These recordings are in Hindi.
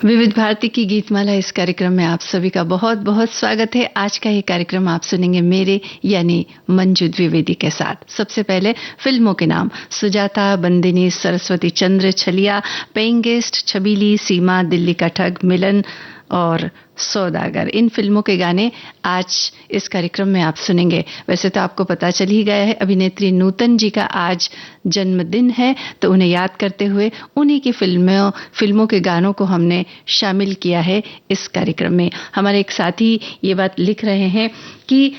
विविध भारती की गीतमाला इस कार्यक्रम में आप सभी का बहुत बहुत स्वागत है। आज का ये कार्यक्रम आप सुनेंगे मेरे यानी मंजू द्विवेदी के साथ। सबसे पहले फिल्मों के नाम: सुजाता, बंदिनी, सरस्वती चंद्र, छलिया, पेइंग गेस्ट, छबीली, सीमा, दिल्ली का ठग, मिलन और सौदागर। इन फिल्मों के गाने आज इस कार्यक्रम में आप सुनेंगे। वैसे तो आपको पता चल ही गया है, अभिनेत्री नूतन जी का आज जन्मदिन है, तो उन्हें याद करते हुए उन्हीं की फिल्मों के गानों को हमने शामिल किया है इस कार्यक्रम में। हमारे एक साथी ये बात लिख रहे हैं कि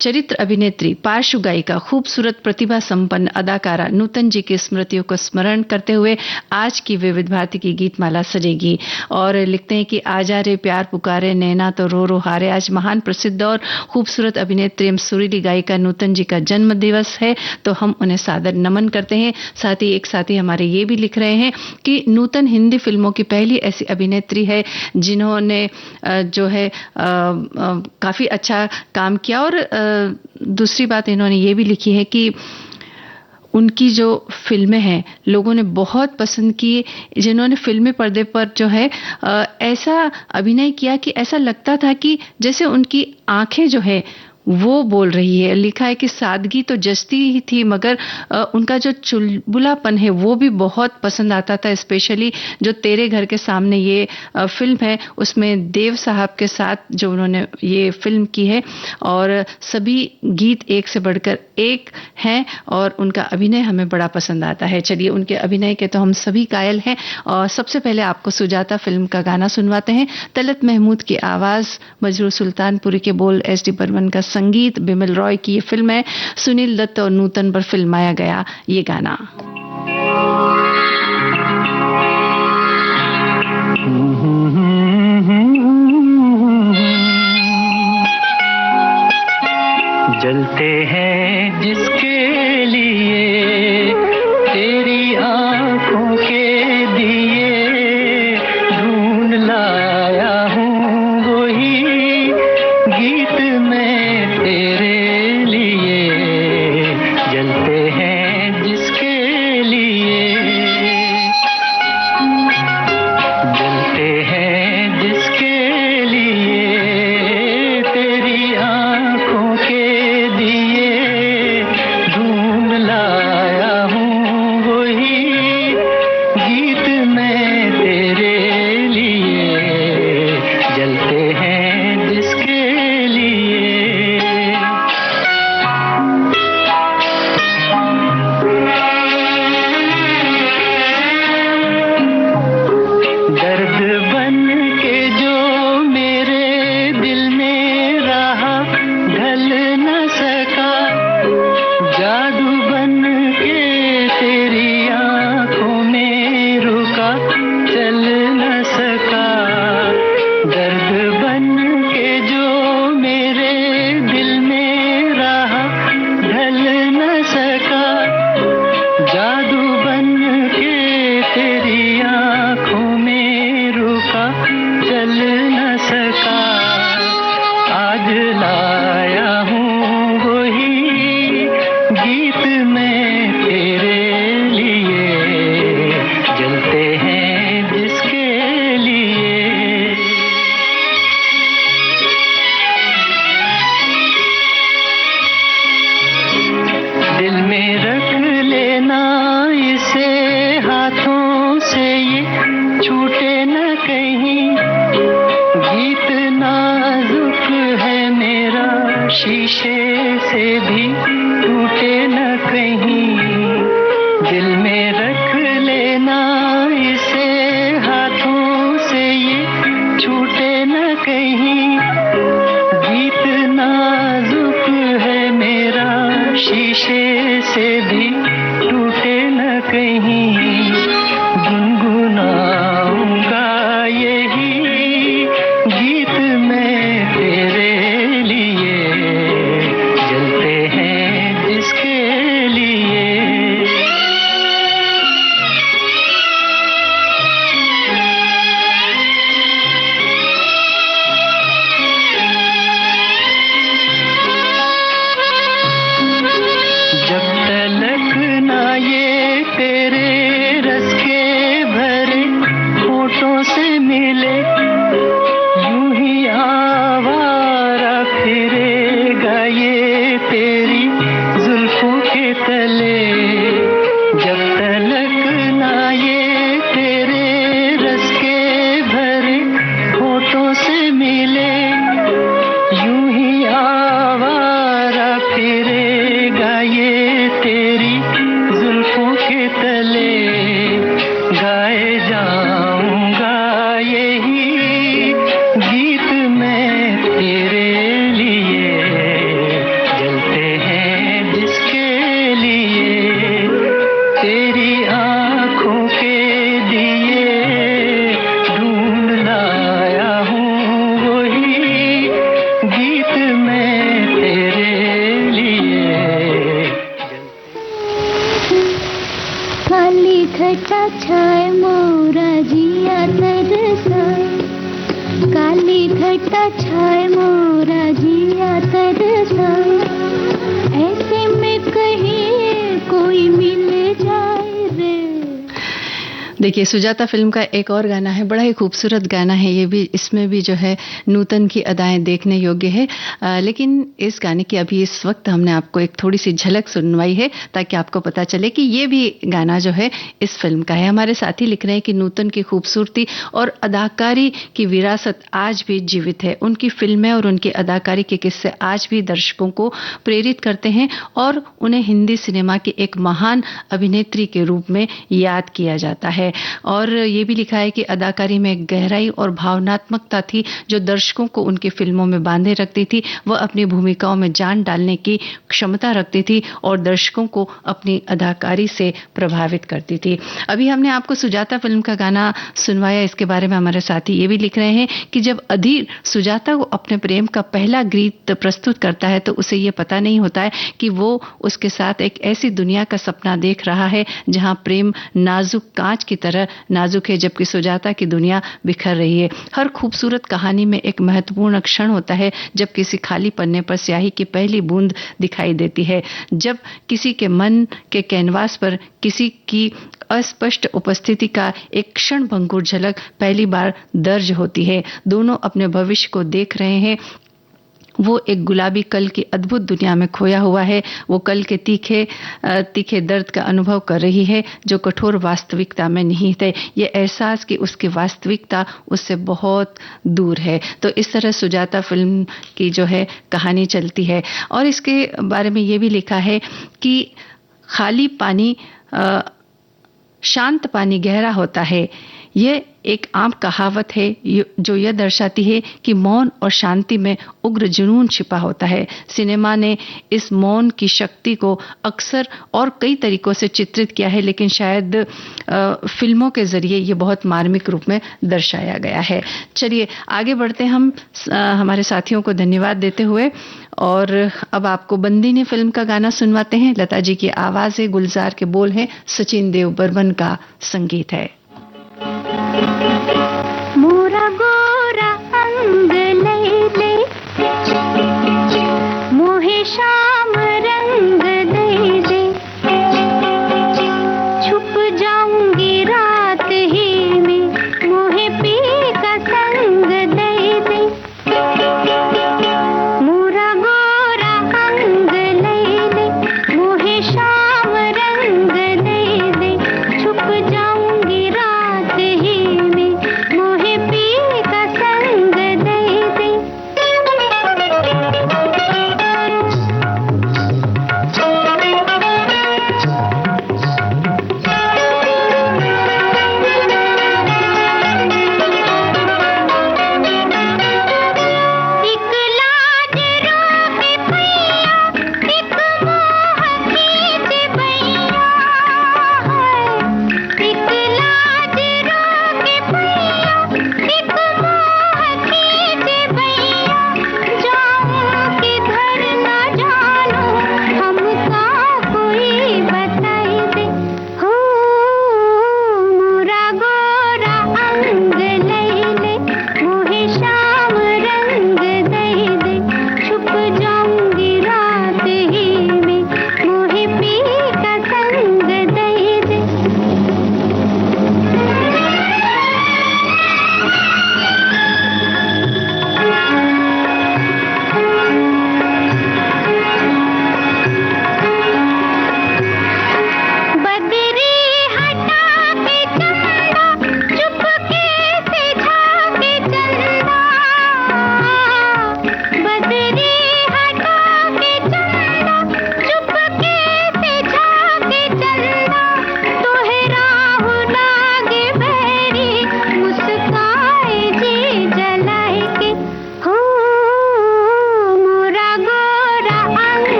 चरित्र अभिनेत्री, पार्श्व गायिका, खूबसूरत प्रतिभा संपन्न अदाकारा नूतन जी की स्मृतियों को स्मरण करते हुए आज की विविध भारती की गीतमाला सजेगी। और लिखते हैं कि आजा रे प्यार पुकारे, नैना तो रो रो हारे। आज महान प्रसिद्ध और खूबसूरत अभिनेत्री एवं सुरीली गायिका नूतन जी का जन्म दिवस है, तो हम उन्हें सादर नमन करते हैं। साथ ही एक साथी हमारे ये भी लिख रहे हैं कि नूतन हिंदी फिल्मों की पहली ऐसी अभिनेत्री है जिन्होंने जो है काफी अच्छा काम किया। और दूसरी बात इन्होंने ये भी लिखी है कि उनकी जो फिल्में हैं लोगों ने बहुत पसंद की, जिन्होंने फिल्मी पर्दे पर जो है ऐसा अभिनय किया कि ऐसा लगता था कि जैसे उनकी आंखें जो है वो बोल रही है। लिखा है कि सादगी तो जचती ही थी, मगर उनका जो चुलबुलापन है वो भी बहुत पसंद आता था। स्पेशली जो तेरे घर के सामने ये फिल्म है, उसमें देव साहब के साथ जो उन्होंने ये फिल्म की है, और सभी गीत एक से बढ़कर एक हैं और उनका अभिनय हमें बड़ा पसंद आता है। चलिए, उनके अभिनय के तो हम सभी कायल हैं। और सबसे पहले आपको सुजाता फिल्म का गाना सुनवाते हैं। तलत महमूद की आवाज, मजरूर सुल्तानपुरी के बोल, एस.डी. बर्मन का संगीत, बिमल रॉय की ये फिल्म है। सुनील दत्त और नूतन पर फिल्माया गया ये गाना। जलते हैं जिसके लिए तेरी आंखों के दिए, ढूंढ लाया हूँ वही गीत में तेरे लिए। जलते हैं जिसके लिए। बीता छाए मोरा जिया तरसाए, ऐसे में कहीं कोई मिल जाए रे। देखिए, सुजाता फिल्म का एक और गाना है, बड़ा ही खूबसूरत गाना है ये भी। इसमें भी जो है नूतन की अदाएं देखने योग्य है। लेकिन इस गाने की अभी इस वक्त हमने आपको एक थोड़ी सी झलक सुनवाई है ताकि आपको पता चले कि ये भी गाना जो है इस फिल्म का है। हमारे साथी लिख रहे हैं कि नूतन की खूबसूरती और अदाकारी की विरासत आज भी जीवित है। उनकी फिल्में और उनकी अदाकारी के किस्से आज भी दर्शकों को प्रेरित करते हैं और उन्हें हिंदी सिनेमा की एक महान अभिनेत्री के रूप में याद किया जाता है। और ये भी लिखा है कि अदाकारी में गहराई और भावनात्मकता थी जो दर्शकों को उनकी फिल्मों में बांधे रखती थी। वह अपनी भूमिकाओं में जान डालने की क्षमता रखती थी और दर्शकों को अपनी अदाकारी से प्रभावित करती थी। अभी हमने आपको सुजाता फिल्म का गाना सुनवाया। इसके बारे में हमारे साथी ये भी लिख रहे हैं कि जब अधीर सुजाता को अपने प्रेम का पहला गीत प्रस्तुत करता है तो उसे ये पता नहीं होता है कि वो उसके साथ एक ऐसी दुनिया का सपना देख रहा है जहां प्रेम नाजुक कांच की तरह नाजुक है, जबकि सुजाता की दुनिया बिखर रही है। हर खूबसूरत कहानी में एक महत्वपूर्ण क्षण होता है जब किसी खाली पन्ने पर स्याही की पहली बूंद दिखाई देती है, जब किसी के मन के कैनवास पर किसी की अस्पष्ट उपस्थिति का एक क्षण भंगुर झलक पहली बार दर्ज होती है। दोनों अपने भविष्य को देख रहे हैं। वो एक गुलाबी कल की अद्भुत दुनिया में खोया हुआ है। वो कल के तीखे दर्द का अनुभव कर रही है जो कठोर वास्तविकता में निहित है। ये एहसास कि उसकी वास्तविकता उससे बहुत दूर है। तो इस तरह सुजाता फिल्म की जो है कहानी चलती है। और इसके बारे में ये भी लिखा है कि खाली पानी शांत पानी गहरा होता है। यह एक आम कहावत है जो यह दर्शाती है कि मौन और शांति में उग्र जुनून छिपा होता है। सिनेमा ने इस मौन की शक्ति को अक्सर और कई तरीकों से चित्रित किया है, लेकिन शायद फिल्मों के जरिए ये बहुत मार्मिक रूप में दर्शाया गया है। चलिए आगे बढ़ते हैं हम हमारे साथियों को धन्यवाद देते हुए। और अब आपको बंदिनी फिल्म का गाना सुनवाते हैं। लता जी की आवाज है, गुलजार के बोल है, सचिन देव बर्मन का संगीत है। मोरा गोरा अंग लैले, मोहे शाम रंग दे दे, छुप जाऊंगी रात ही में, मोहे पी का संग दे दे। मोरा गोरा अंग लैले, मोहे शाम रंग दे दे, छुप जाऊंगी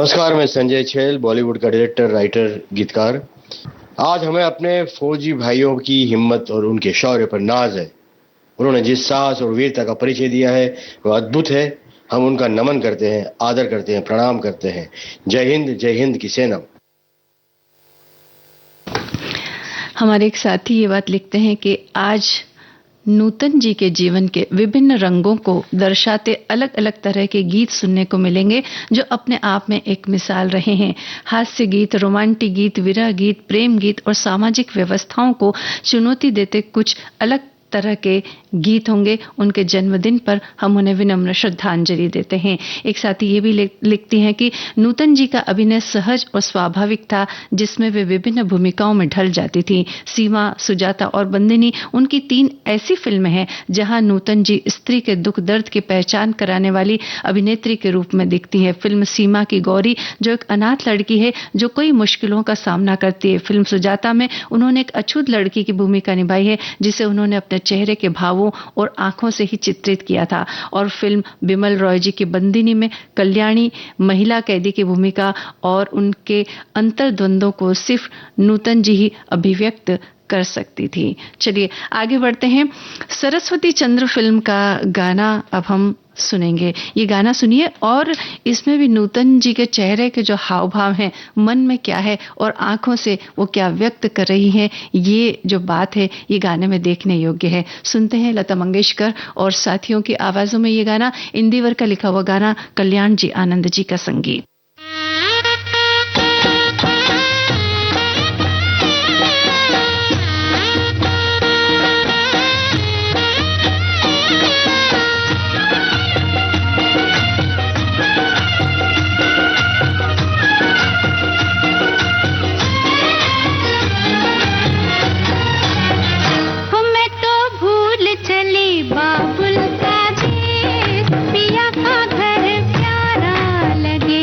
नमस्कार, मैं संजय छेल, बॉलीवुड का डायरेक्टर, राइटर, गीतकार। आज हमें अपने फौजी भाइयों की हिम्मत और उनके शौर्य पर नाज है। उन्होंने जिस साहस और वीरता का परिचय दिया है वह अद्भुत है। हम उनका नमन करते हैं, आदर करते हैं, प्रणाम करते हैं। जय हिंद की सेना। हमारे एक साथी ये बात लिखते हैं कि आज नूतन जी के जीवन के विभिन्न रंगों को दर्शाते अलग अलग तरह के गीत सुनने को मिलेंगे जो अपने आप में एक मिसाल रहे हैं। हास्य गीत, रोमांटिक गीत, विरह गीत, प्रेम गीत और सामाजिक व्यवस्थाओं को चुनौती देते कुछ अलग तरह के गीत होंगे। उनके जन्मदिन पर हम उन्हें विनम्र श्रद्धांजलि देते हैं। एक साथी ये भी लिखती हैं कि नूतन जी का अभिनय सहज और स्वाभाविक था, जिसमें वे विभिन्न भूमिकाओं में ढल जाती थी। सीमा, सुजाता और बंदिनी उनकी 3 ऐसी फिल्में हैं जहां नूतन जी स्त्री के दुख दर्द की पहचान कराने वाली अभिनेत्री के रूप में दिखती है। फिल्म सीमा की गौरी जो एक अनाथ लड़की है जो कई मुश्किलों का सामना करती है। फिल्म सुजाता में उन्होंने एक अछूत लड़की की भूमिका निभाई है जिसे उन्होंने अपने चेहरे के भावों और आंखों से ही चित्रित किया था। और फिल्म बिमल रॉय जी की बंदिनी में कल्याणी महिला कैदी की भूमिका और उनके अंतर्द्वंदों को सिर्फ नूतन जी ही अभिव्यक्त कर सकती थी। चलिए आगे बढ़ते हैं। सरस्वती चंद्र फिल्म का गाना अब हम सुनेंगे। ये गाना सुनिए और इसमें भी नूतन जी के चेहरे के जो हाव भाव हैं, मन में क्या है और आंखों से वो क्या व्यक्त कर रही हैं, ये जो बात है ये गाने में देखने योग्य है। सुनते हैं लता मंगेशकर और साथियों की आवाजों में ये गाना, इंदिवर का लिखा हुआ गाना, कल्याण जी आनंद जी का संगीत। बाबुल का देश पिया का घर प्यारा लगे।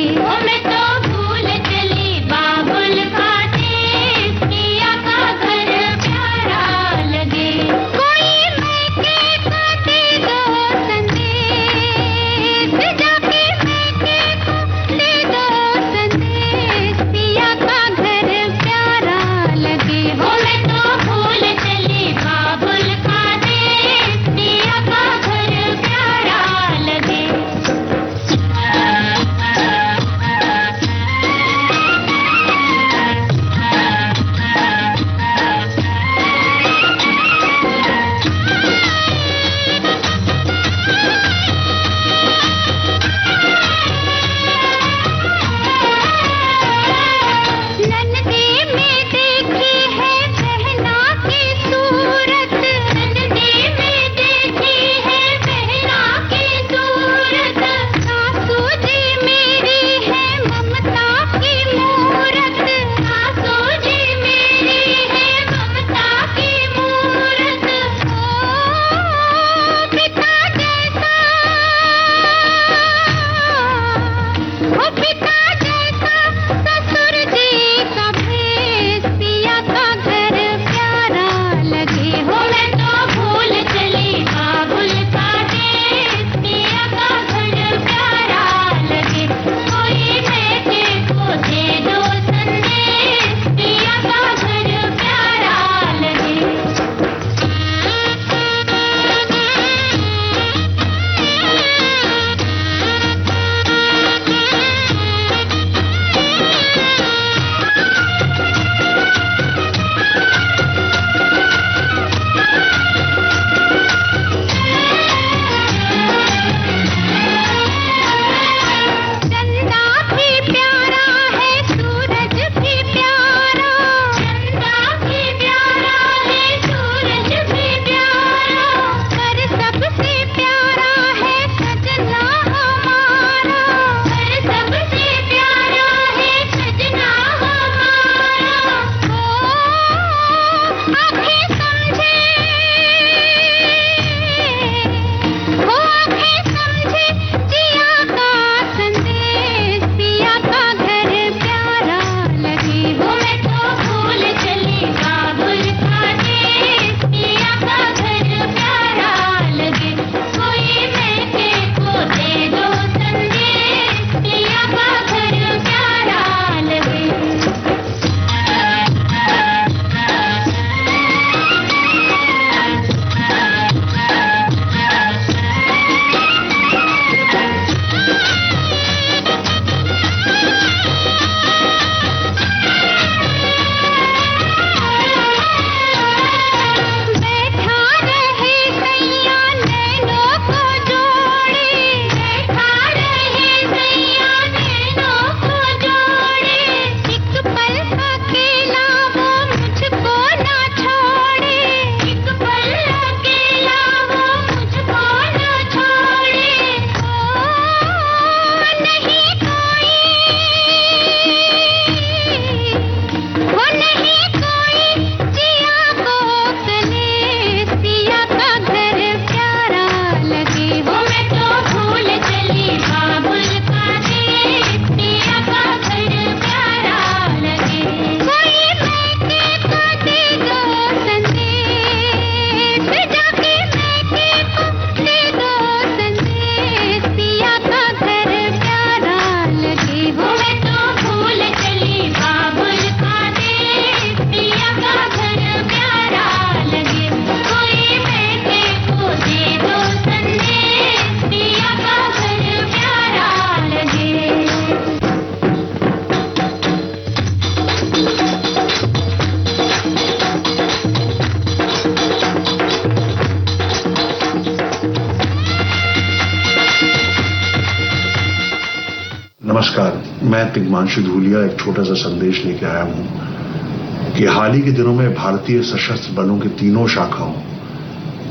मैं तिग्मांशु धूलिया एक छोटा सा संदेश लेके आया हूं कि हाल ही के दिनों में भारतीय सशस्त्र बलों की तीनों शाखाओं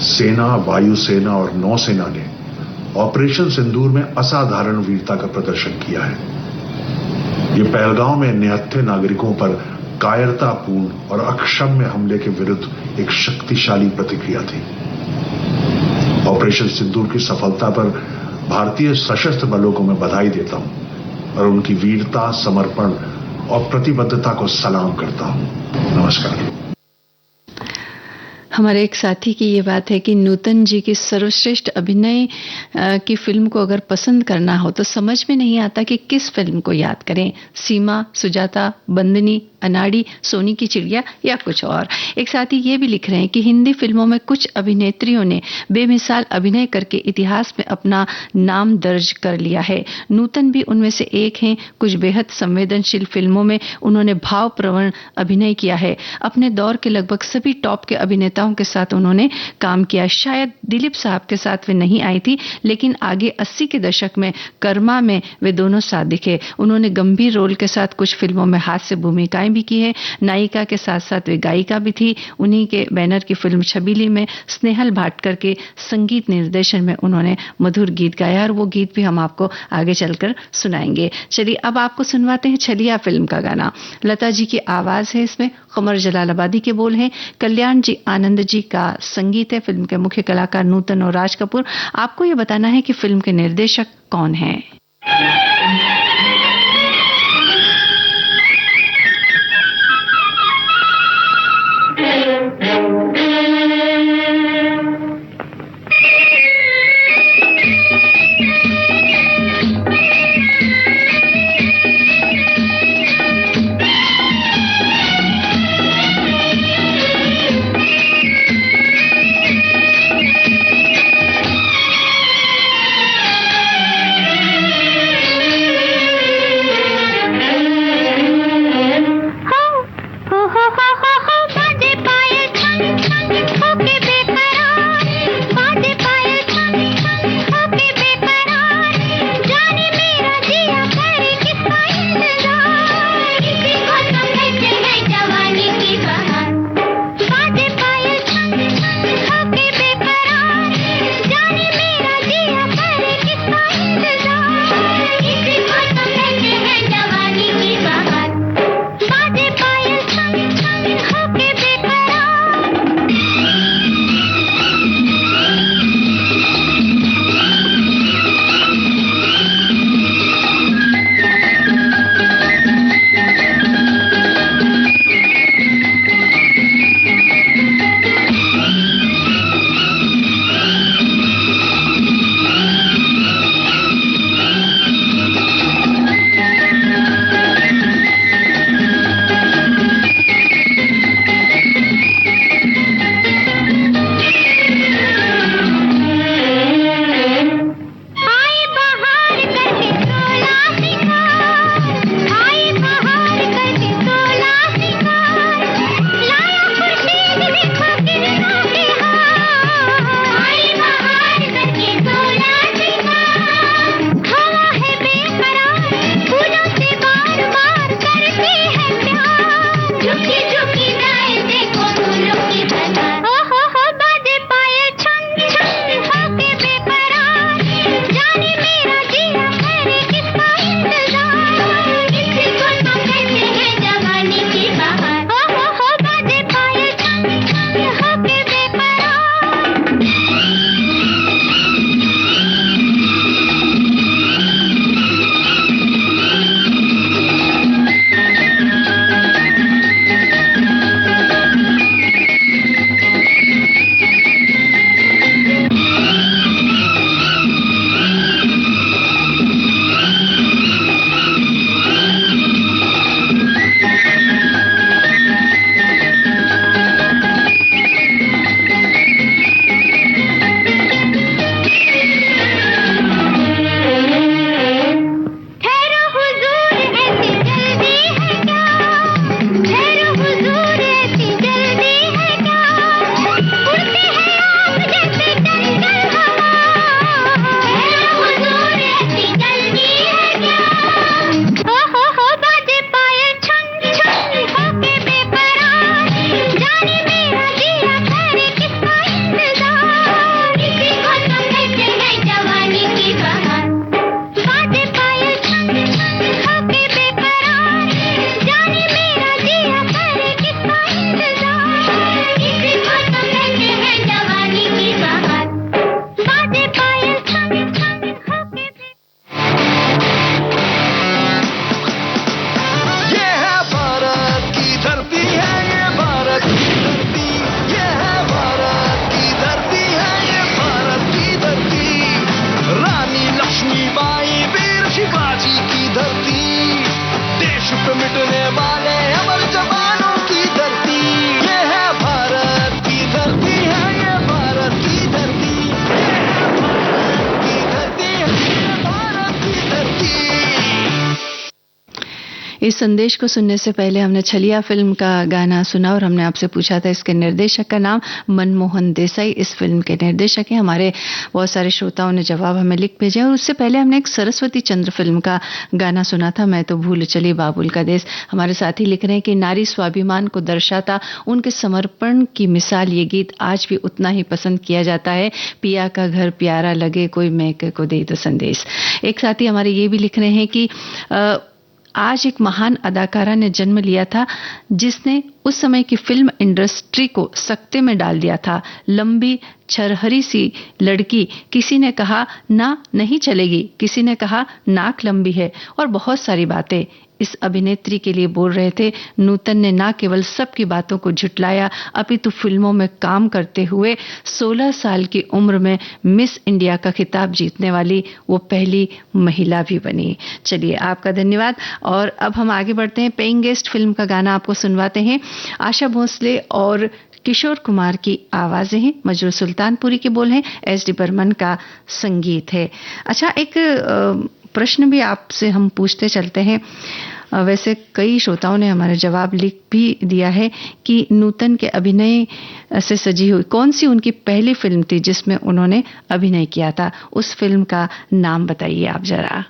सेना, वायुसेना और नौसेना ने ऑपरेशन सिंदूर में असाधारण वीरता का प्रदर्शन किया है। ये पहलगांव में निहत्थे नागरिकों पर कायरतापूर्ण और अक्षम्य हमले के विरुद्ध एक शक्तिशाली प्रतिक्रिया थी। ऑपरेशन सिंदूर की सफलता पर भारतीय सशस्त्र बलों को मैं बधाई देता हूं और उनकी वीरता, समर्पण और प्रतिबद्धता को सलाम करता हूं। नमस्कार। हमारे एक साथी की ये बात है कि नूतन जी की सर्वश्रेष्ठ अभिनय की फिल्म को अगर पसंद करना हो तो समझ में नहीं आता कि किस फिल्म को याद करें, सीमा, सुजाता, बंदनी, अनाड़ी, सोनी की चिड़िया या कुछ और। एक साथी ये भी लिख रहे हैं कि हिंदी फिल्मों में कुछ अभिनेत्रियों ने बेमिसाल अभिनय करके इतिहास में अपना नाम दर्ज कर लिया है। नूतन भी उनमें से एक हैं। कुछ बेहद संवेदनशील फिल्मों में उन्होंने भावप्रवण अभिनय किया है। अपने दौर के लगभग सभी टॉप के अभिनेताओं के साथ उन्होंने काम किया। शायद दिलीप साहब के साथ वे नहीं आई थी, लेकिन आगे 80 के दशक में कर्मा में वे दोनों साथ दिखे। उन्होंने गंभीर रोल के साथ कुछ फिल्मों में हास्य भूमिकाएं भी की है। नायिका के साथ साथ वे गायिका भी थी। उन्हीं के बैनर की फिल्म छबीली में स्नेहल भाटकर के संगीत निर्देशन में उन्होंने मधुर गीत गाया और वो गीत भी हम आपको आगे चलकर सुनाएंगे। चलिए अब आपको सुनवाते हैं छलिया फिल्म का गाना। लता जी की आवाज है इसमें, कमर जलालाबादी के बोल हैं, कल्याण जी आनंद जी का संगीत है। फिल्म के मुख्य कलाकार नूतन और राज कपूर। आपको यह बताना है कि फिल्म के निर्देशक कौन हैं। छुप मिटने वाले अमर जवानों की धरती, ये है भारत की धरती, है ये भारत की धरती, ये है भारत की धरती, है ये भारत की धरती। इस संदेश को सुनने से पहले हमने छलिया फिल्म का गाना सुना और हमने आपसे पूछा था इसके निर्देशक का नाम। मनमोहन देसाई इस फिल्म के निर्देशक हैं। हमारे बहुत सारे श्रोताओं ने जवाब हमें लिख भेजे और उससे पहले हमने एक सरस्वती चंद्र फिल्म का गाना सुना था, मैं तो भूल चली बाबुल का देश। हमारे साथी लिख रहे हैं कि नारी स्वाभिमान को दर्शाता उनके समर्पण की मिसाल ये गीत आज भी उतना ही पसंद किया जाता है। पिया का घर प्यारा लगे कोई मैके को दे दो संदेश। एक साथी हमारे ये भी लिख रहे हैं कि आज एक महान अदाकारा ने जन्म लिया था जिसने उस समय की फिल्म इंडस्ट्री को सकते में डाल दिया था। लंबी छरहरी सी लड़की, किसी ने कहा ना नहीं चलेगी, किसी ने कहा नाक लंबी है और बहुत सारी बातें इस अभिनेत्री के लिए बोल रहे थे। नूतन ने ना केवल सबकी बातों को झुटलाया अपितु फिल्मों में काम करते हुए 16 साल की उम्र में मिस इंडिया का खिताब जीतने वाली वो पहली महिला भी बनी। चलिए आपका धन्यवाद और अब हम आगे बढ़ते हैं। पेइंग गेस्ट फिल्म का गाना आपको सुनवाते हैं। आशा भोसले और किशोर कुमार की आवाजें हैं, मजरू सुल्तानपुरी के बोल हैं, एस डी बर्मन का संगीत है। अच्छा, एक प्रश्न भी आपसे हम पूछते चलते हैं। वैसे कई श्रोताओं ने हमारे जवाब लिख भी दिया है कि नूतन के अभिनय से सजी हुई कौन सी उनकी पहली फिल्म थी जिसमें उन्होंने अभिनय किया था। उस फिल्म का नाम बताइए आप जरा।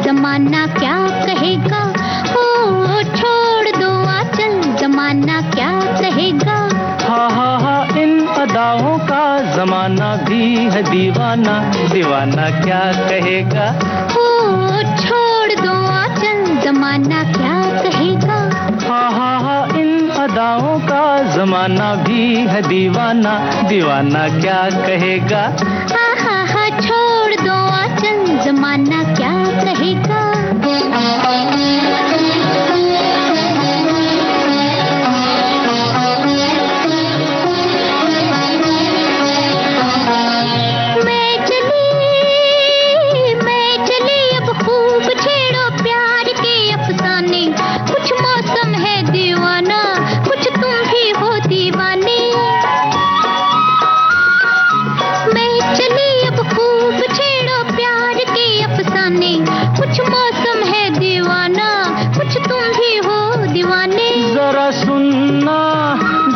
जमाना क्या कहेगा, ओ छोड़ दो आंचल, जमाना क्या कहेगा। हा इन अदाओं का जमाना भी है दीवाना, दीवाना क्या कहेगा। ओ छोड़ दो आंचल, जमाना क्या कहेगा। हा इन अदाओं का जमाना भी है दीवाना, दीवाना क्या कहेगा। हा छोड़ दो आंचल, जमाना क्या कहेगा। मैं चली अब खूब छेड़ो प्यार के अफसाने, कुछ मौसम है दीवाना, कुछ तुम भी हो दीवाने। मैं चली अब खूब छेड़ो प्यार के अफसाने, कुछ मौसम है दीवाना, कुछ तुम भी हो दीवाने। जरा सुनना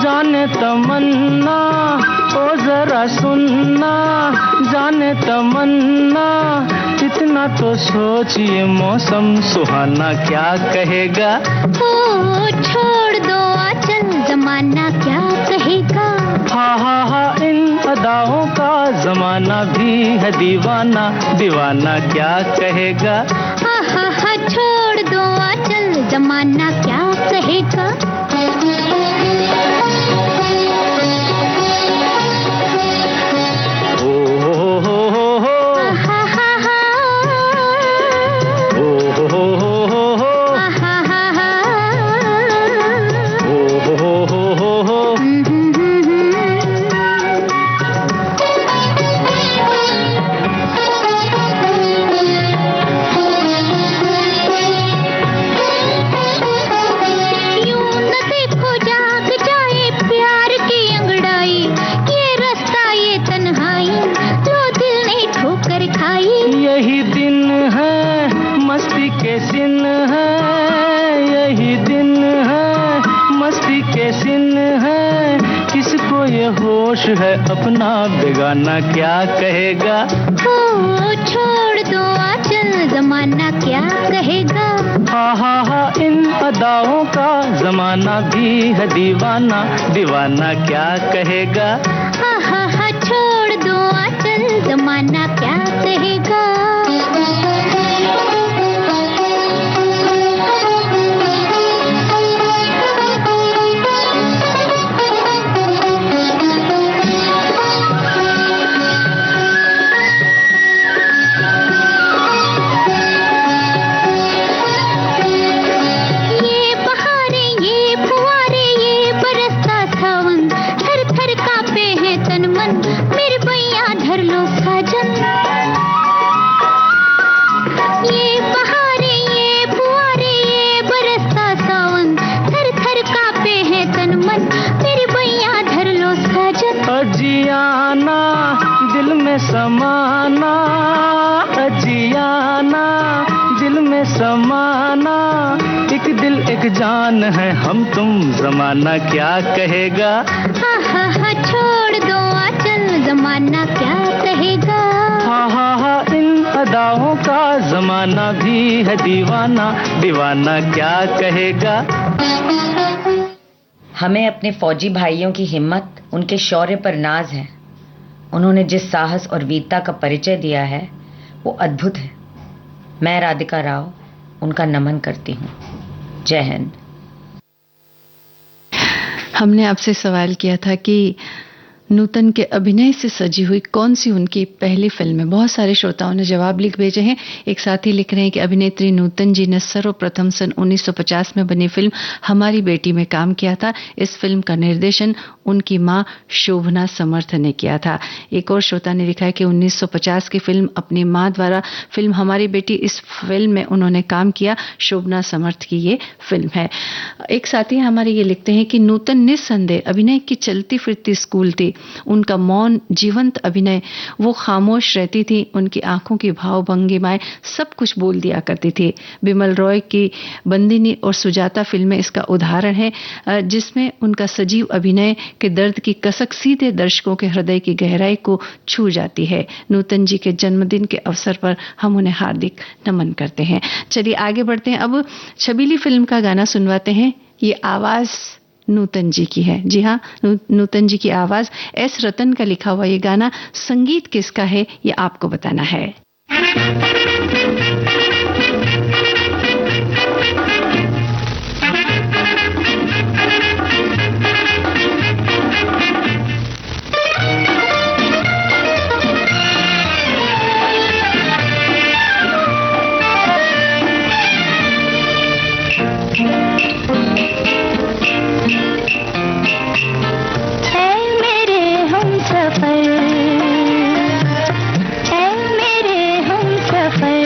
जाने तमन्ना, ओ जरा सुनना जाने तमन्ना, इतना तो सोचिए मौसम सुहाना क्या कहेगा। ओ छोड़ दो आंचल, जमाना क्या कहेगा। हा इन अदाओं का जमाना भी है दीवाना, दीवाना क्या कहेगा। हा छोड़ दो आंचल, जमाना क्या कहेगा। यही दिन है मस्ती के सिन है, यही दिन है मस्ती के सिन है, किसको ये होश है अपना बेगाना क्या कहेगा। ओ छोड़ दो आंचल, जमाना क्या कहेगा। हा इन अदाओं का जमाना भी है दीवाना, दीवाना क्या कहेगा। हा छोड़ दो आंचल, जमाना क्या कहेगा। समाना, एक दिल एक जान है हम तुम, जमाना क्या कहेगा। हा छोड़ दो आंचल, जमाना क्या कहेगा। हा इन अदाओं का जमाना भी है दीवाना, दीवाना क्या कहेगा। हमें अपने फौजी भाइयों की हिम्मत, उनके शौर्य पर नाज है। उन्होंने जिस साहस और वीरता का परिचय दिया है वो अद्भुत है। मैं राधिका राव उनका नमन करती हूँ। जय हिंद। हमने आपसे सवाल किया था कि नूतन के अभिनय से सजी हुई कौन सी उनकी पहली फिल्म है। बहुत सारे श्रोताओं ने जवाब लिख भेजे हैं। एक साथी लिख रहे हैं कि अभिनेत्री नूतन जी ने सर्वप्रथम सन 1950 में बनी फिल्म हमारी बेटी में काम किया था। इस फिल्म का निर्देशन उनकी मां शोभना समर्थ ने किया था। एक और श्रोता ने लिखा है कि 1950 की फिल्म अपनी मां द्वारा फिल्म हमारी बेटी, इस फिल्म में उन्होंने काम किया। शोभना समर्थ की ये फिल्म है। एक साथी हमारे ये लिखते हैं कि नूतन निस्संदेह अभिनय की चलती फिरती स्कूल थी। उनका मौन जीवंत अभिनय, वो खामोश रहती थी, उनकी आंखों की भाव भंगिमाएं सब कुछ बोल दिया करती थी। बिमल रॉय की बंदिनी और सुजाता फिल्में इसका उदाहरण है, जिसमें उनका सजीव अभिनय के दर्द की कसक सीधे दर्शकों के हृदय की गहराई को छू जाती है। नूतन जी के जन्मदिन के अवसर पर हम उन्हें हार्दिक नमन करते हैं। चलिए आगे बढ़ते हैं। अब छबीली फिल्म का गाना सुनवाते हैं। ये आवाज नूतन जी की है। जी हाँ, नूतन जी की आवाज। एस रतन का लिखा हुआ ये गाना। संगीत किसका है ये आपको बताना है। है मेरे हम सफर,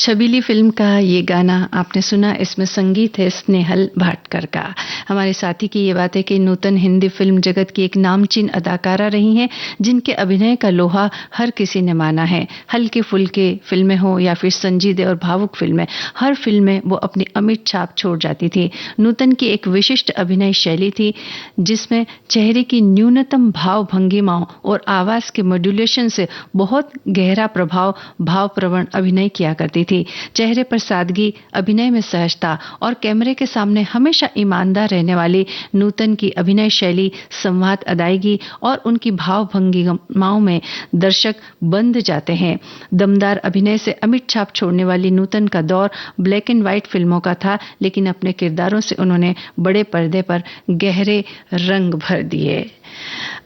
छबीली फिल्म का ये गाना आपने सुना, इसमें संगीत है स्नेहल भाटकर का। हमारे साथी की ये बात है कि नूतन हिंदी फिल्म जगत की एक नामचीन अदाकारा रही हैं, जिनके अभिनय का लोहा हर किसी ने माना है। हल्के फुल्के फिल्में हो या फिर संजीदे और भावुक फिल्में, हर फिल्म में वो अपनी अमिट छाप छोड़ जाती थी। नूतन की एक विशिष्ट अभिनय शैली थी, जिसमें चेहरे की न्यूनतम भाव भंगिमाओं और आवाज के मॉड्यूलेशन से बहुत गहरा प्रभाव भावप्रवण अभिनय किया करती थी। चेहरे पर सादगी, अभिनय में सहजता और कैमरे के सामने हमेशा ईमानदार रहने वाली नूतन की अभिनय शैली, संवाद अदायगी और उनकी भाव भंगिमाओं में दर्शक बंध जाते हैं। दमदार अभिनय से अमिट छाप छोड़ने वाली नूतन का दौर ब्लैक एंड व्हाइट फिल्मों का था, लेकिन अपने किरदारों से उन्होंने बड़े पर्दे पर गहरे रंग भर दिए।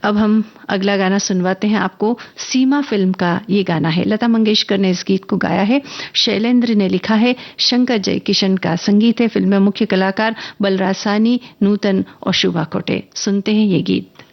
अब हम अगला गाना सुनवाते हैं आपको। सीमा फिल्म का ये गाना है, लता मंगेशकर ने इस गीत को गाया है, शैलेंद्र ने लिखा है, शंकर जयकिशन का संगीत है। फिल्म में मुख्य कलाकार बलराज साहनी, नूतन और शुभा खोटे। सुनते हैं ये गीत।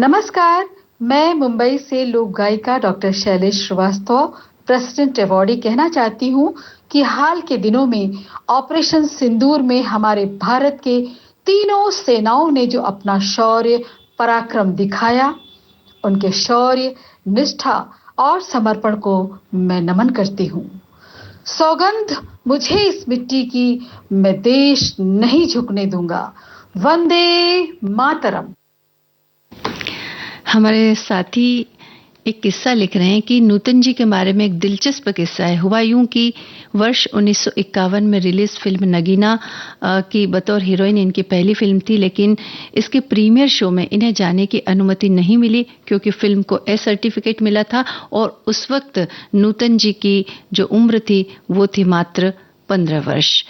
नमस्कार, मैं मुंबई से लोक गायिका doctor Shailesh Shrivastava, president awardee कहना चाहती हूँ कि हाल के दिनों में ऑपरेशन सिंदूर में हमारे भारत के तीनों सेनाओं ने जो अपना शौर्य पराक्रम दिखाया, उनके शौर्य, निष्ठा और समर्पण को मैं नमन करती हूँ। सौगंध मुझे इस मिट्टी की, मैं देश नहीं झुकने दूंगा। वंदे मातरम। हमारे साथी एक किस्सा लिख रहे हैं कि नूतन जी के बारे में एक दिलचस्प किस्सा है। हुआ यूं कि वर्ष 1951 में रिलीज फिल्म नगीना की बतौर हीरोइन इनकी पहली फिल्म थी, लेकिन इसके प्रीमियर शो में इन्हें जाने की अनुमति नहीं मिली क्योंकि फिल्म को ए सर्टिफिकेट मिला था और उस वक्त नूतन जी की जो उम्र थी वो थी मात्र 15 वर्ष।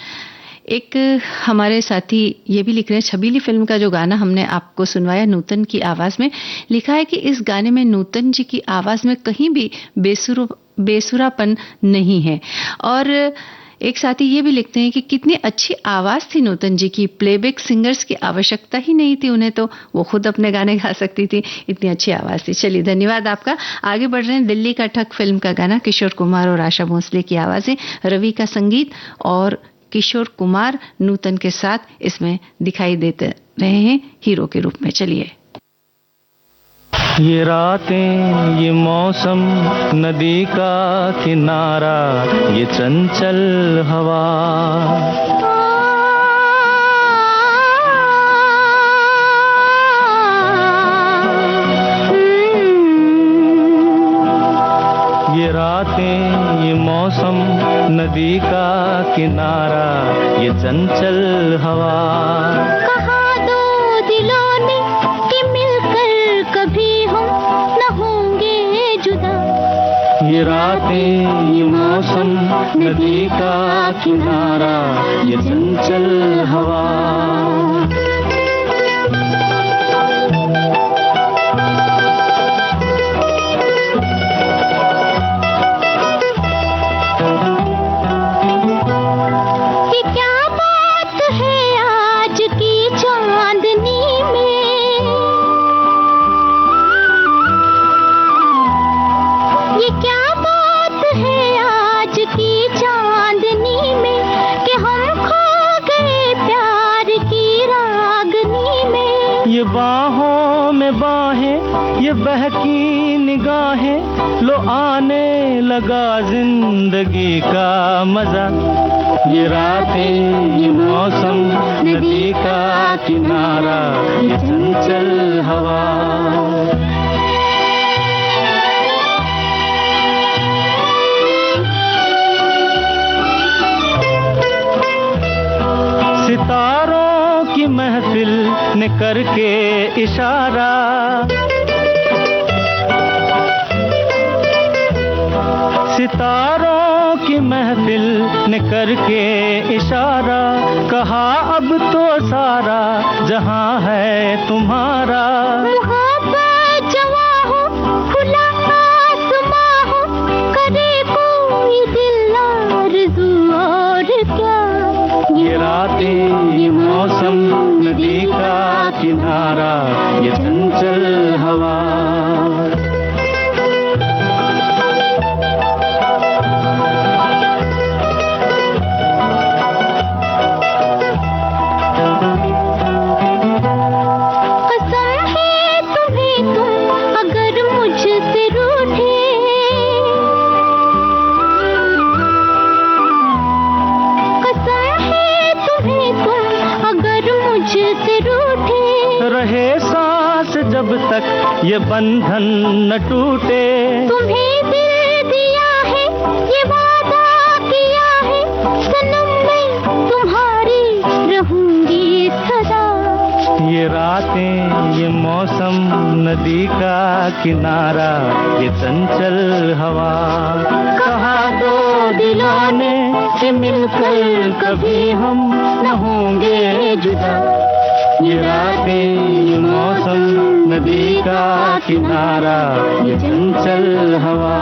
एक हमारे साथी ये भी लिख रहे हैं, छबीली फिल्म का जो गाना हमने आपको सुनवाया नूतन की आवाज में, लिखा है कि इस गाने में नूतन जी की आवाज में कहीं भी बेसुरापन नहीं है। और एक साथी ये भी लिखते हैं कि कितनी अच्छी आवाज थी नूतन जी की, प्लेबैक सिंगर्स की आवश्यकता ही नहीं थी उन्हें, तो वो खुद अपने गाने गा सकती थी, इतनी अच्छी आवाज थी। चलिए, धन्यवाद आपका। आगे बढ़ रहे हैं, दिल्ली का ठग फिल्म का गाना, किशोर कुमार और आशा भोसले की आवाजें, रवि का संगीत और किशोर कुमार नूतन के साथ इसमें दिखाई देते रहे हैं हीरो के रूप में। चलिए। ये रातें, ये मौसम, नदी का किनारा, ये चंचल हवा, ये रातें, ये मौसम, नदी का किनारा, ये चंचल हवा, कहा दो दिलों ने कि मिलकर कभी हम न होंगे जुदा। ये रातें, ये मौसम, नदी का किनारा, ये चंचल हवा। ये बाहों में बाहें, ये बहकी निगाहें, लो आने लगा जिंदगी का मजा। ये रातें, ये मौसम, नदी का किनारा, ये चंचल हवा, सितारों की महफिल ने करके इशारा, सितारों की महफिल ने करके इशारा, कहा अब तो सारा जहां है तुम्हारा। मोहब्बत जवां हो, खुला आसमां हो, करे कोई दिल आरज़ू और क्या। ये रातें, ये मौसम, नदी का किनारा, ये चंचल हवा, कसम है तुम्हें तुम अगर मुझसे रूठे, कसम है तुम्हें तुम अगर मुझसे रूठे, रहे सांस जब तक ये बंधन न टूटे। तुम्हें दिल दिया है, ये वादा किया है, सनम मैं तुम्हारी रहूंगी सदा। ये रातें, ये मौसम, नदी का किनारा, ये चंचल हवा, कहा दो दिलों ने कि मिलकर कभी हम न होंगे जुदा। ये रातें, ये मौसम, नदी का किनारा, ये चंचल हवा।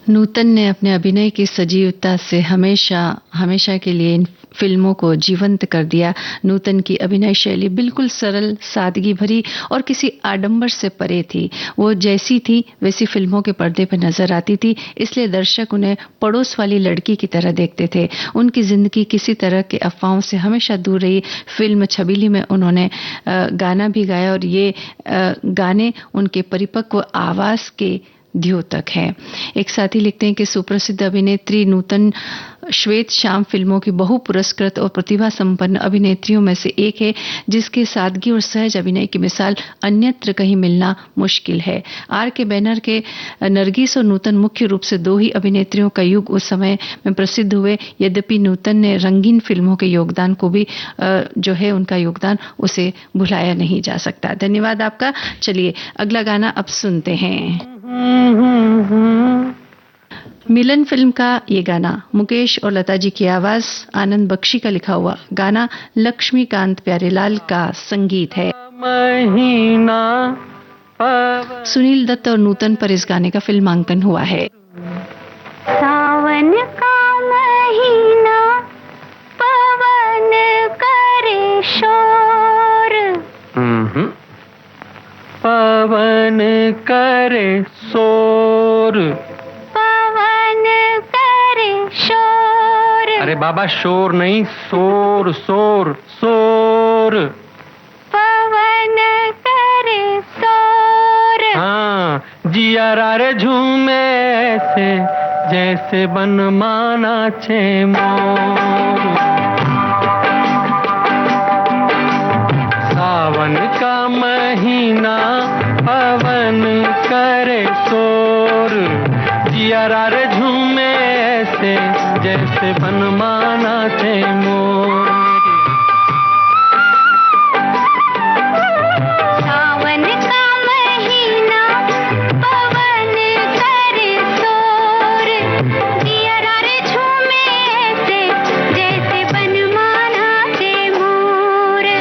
नूतन ने अपने अभिनय की सजीवता से हमेशा हमेशा के लिए इन फिल्मों को जीवंत कर दिया। नूतन की अभिनय शैली बिल्कुल सरल, सादगी भरी और किसी आडंबर से परे थी। वो जैसी थी वैसी फिल्मों के पर्दे पर नजर आती थी, इसलिए दर्शक उन्हें पड़ोस वाली लड़की की तरह देखते थे। उनकी जिंदगी किसी तरह के अफवाहों से हमेशा दूर रही। फिल्म छबीली में उन्होंने गाना भी गाया और ये गाने उनके परिपक्व आवाज के द्योतक है। एक साथी लिखते हैं कि सुप्रसिद्ध अभिनेत्री नूतन श्वेत शाम फिल्मों की बहु पुरस्कृत और प्रतिभा संपन्न अभिनेत्रियों में से एक है, जिसके सादगी और सहज अभिनय की मिसाल अन्यत्र कहीं मिलना मुश्किल है। आर के बैनर के नरगिस और नूतन मुख्य रूप से दो ही अभिनेत्रियों का युग उस समय में प्रसिद्ध हुए। यद्यपि नूतन ने रंगीन फिल्मों के योगदान को भी जो है उनका योगदान उसे भुलाया नहीं जा सकता। धन्यवाद आपका। चलिए अगला गाना अब सुनते हैं। मिलन फिल्म का ये गाना मुकेश और लता जी की आवाज, आनंद बख्शी का लिखा हुआ गाना, लक्ष्मीकांत प्यारेलाल का संगीत है। महीना सुनील दत्त और नूतन पर इस गाने का फिल्मांकन हुआ है। सावन का महीना पवन करे शोर, पवन करे शोर, पवन करे शोर। अरे बाबा शोर नहीं, शोर शोर शोर। पवन करे शोर। हाँ, जिया रे झूमे ऐसे जैसे बन माना छे मोर। सावन का महीना पवन करे शोर, जिया रे झूमे ऐसे जैसे बन माना छे मोर। सावन का महीना पवन करे शोर, जिया रे झूमे ऐसे जैसे बन माना छे मोर।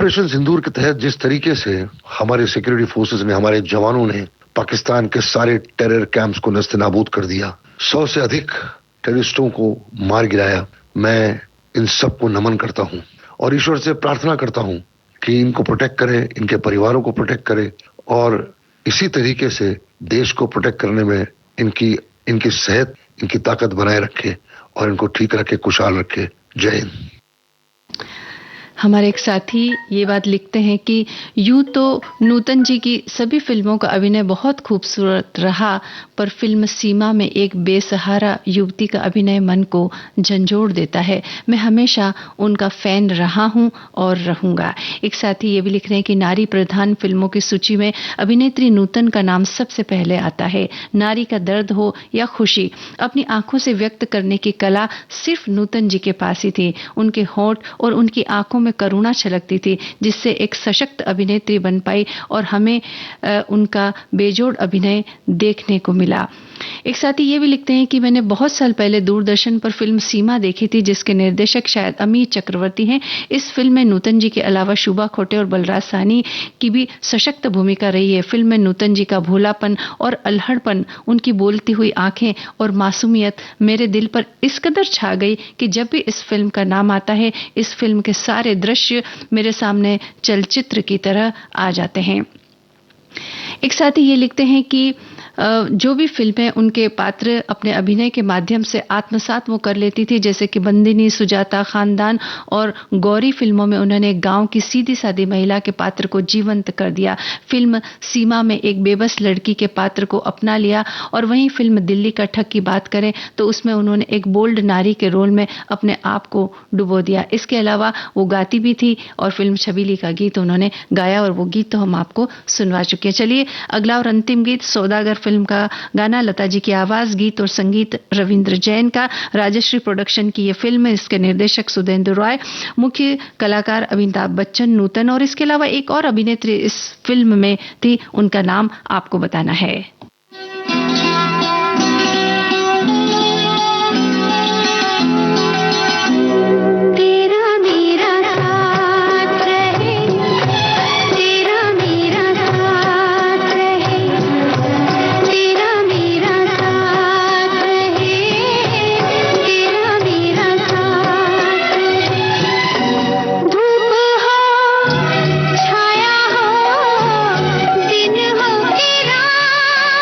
ऑपरेशन सिंदूर के तहत जिस तरीके से हमारे सिक्योरिटी फोर्सेस ने, हमारे जवानों ने पाकिस्तान के सारे टेरर कैंप्स को नस्ते-नाबूद कर दिया, 100 से अधिक टेररिस्टों को मार गिराया, मैं इन सबको नमन करता हूं और ईश्वर से प्रार्थना करता हूं कि इनको प्रोटेक्ट करे, इनके परिवारों को प्रोटेक्ट करे और इसी तरीके से देश को प्रोटेक्ट करने में इनकी सेहत, इनकी ताकत बनाए रखे और इनको ठीक रखे, खुशहाल रखे। जय हिंद। हमारे एक साथी ये बात लिखते हैं कि यूं तो नूतन जी की सभी फिल्मों का अभिनय बहुत खूबसूरत रहा, पर फिल्म सीमा में एक बेसहारा युवती का अभिनय मन को झंझोड़ देता है। मैं हमेशा उनका फैन रहा हूं और रहूंगा। एक साथी ये भी लिख रहे हैं कि नारी प्रधान फिल्मों की सूची में अभिनेत्री नूतन का नाम सबसे पहले आता है। नारी का दर्द हो या खुशी, अपनी आंखों से व्यक्त करने की कला सिर्फ नूतन जी के पास ही थी। उनके होंठ और उनकी आंखों में करुणा छलकती थी, जिससे एक सशक्त अभिनेत्री बन पाई और हमें उनका बेजोड़ अभिनय देखने को मिला। एक साथी ये भी लिखते हैं कि मैंने बहुत साल पहले दूरदर्शन पर फिल्म सीमा देखी थी, जिसके निर्देशक शायद अमित चक्रवर्ती हैं। इस फिल्म में नूतन जी के अलावा शुभा खोटे और बलराज साहनी की भी सशक्त भूमिका रही है। फिल्म में नूतन जी का भोलापन और अल्हड़पन, उनकी बोलती हुई आंखें और मासूमियत मेरे दिल पर इस कदर छा गई कि जब भी इस फिल्म का नाम आता है, इस फिल्म के सारे दृश्य मेरे सामने चलचित्र की तरह आ जाते हैं। एक साथी ये लिखते हैं कि जो भी फिल्में उनके पात्र अपने अभिनय के माध्यम से आत्मसात वो कर लेती थी, जैसे कि बंदिनी, सुजाता, खानदान और गौरी फिल्मों में उन्होंने गांव की सीधी सादी महिला के पात्र को जीवंत कर दिया। फिल्म सीमा में एक बेबस लड़की के पात्र को अपना लिया और वहीं फिल्म दिल्ली का ठग की बात करें तो उसमें उन्होंने एक बोल्ड नारी के रोल में अपने आप को डुबो दिया। इसके अलावा वो गाती भी थी और फिल्म छबीली का गीत उन्होंने गाया और वो गीत तो हम आपको सुनवा चुके हैं। चलिए अगला और अंतिम गीत सौदागर फिल्म का गाना, लता जी की आवाज, गीत और संगीत रविंद्र जैन का, राजश्री प्रोडक्शन की ये फिल्म है। इसके निर्देशक सुधेंद्र रॉय, मुख्य कलाकार अमिताभ बच्चन, नूतन और इसके अलावा एक और अभिनेत्री इस फिल्म में थी, उनका नाम आपको बताना है। छाया हो दिन हो कि रात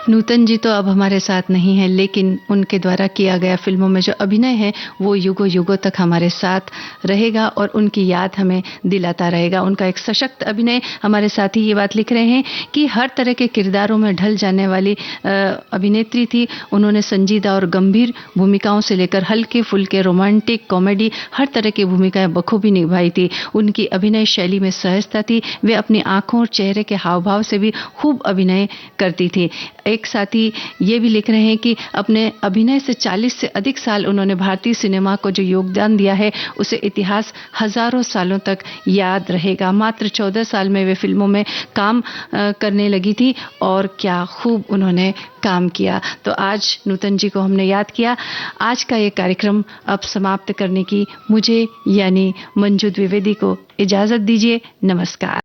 नूतन जी तो अब हमारे साथ नहीं है, लेकिन उनके द्वारा किया गया फिल्मों में जो अभिनय है वो युगों युगों तक हमारे साथ रहेगा और उनकी याद हमें दिलाता रहेगा। उनका एक सशक्त अभिनय, हमारे साथी ये बात लिख रहे हैं कि हर तरह के किरदारों में ढल जाने वाली अभिनेत्री थी। उन्होंने संजीदा और गंभीर भूमिकाओं से लेकर हल्के फुल्के रोमांटिक कॉमेडी हर तरह की भूमिकाएं बखूबी निभाई थी। उनकी अभिनय शैली में सहजता थी। वे अपनी आंखों और चेहरे के हाव भाव से भी खूब अभिनय करती थी। एक साथी ये भी लिख रहे हैं कि अपने अभिनय से 40 से अधिक साल उन्होंने भारतीय सिनेमा को जो योगदान दिया है उसे इतिहास हजारों सालों तक याद रहेगा। मात्र 14 साल में वे फिल्मों में काम करने लगी थी और क्या खूब उन्होंने काम किया। तो आज नूतन जी को हमने याद किया। आज का ये कार्यक्रम अब समाप्त करने की मुझे यानी मंजू द्विवेदी को इजाजत दीजिए। नमस्कार।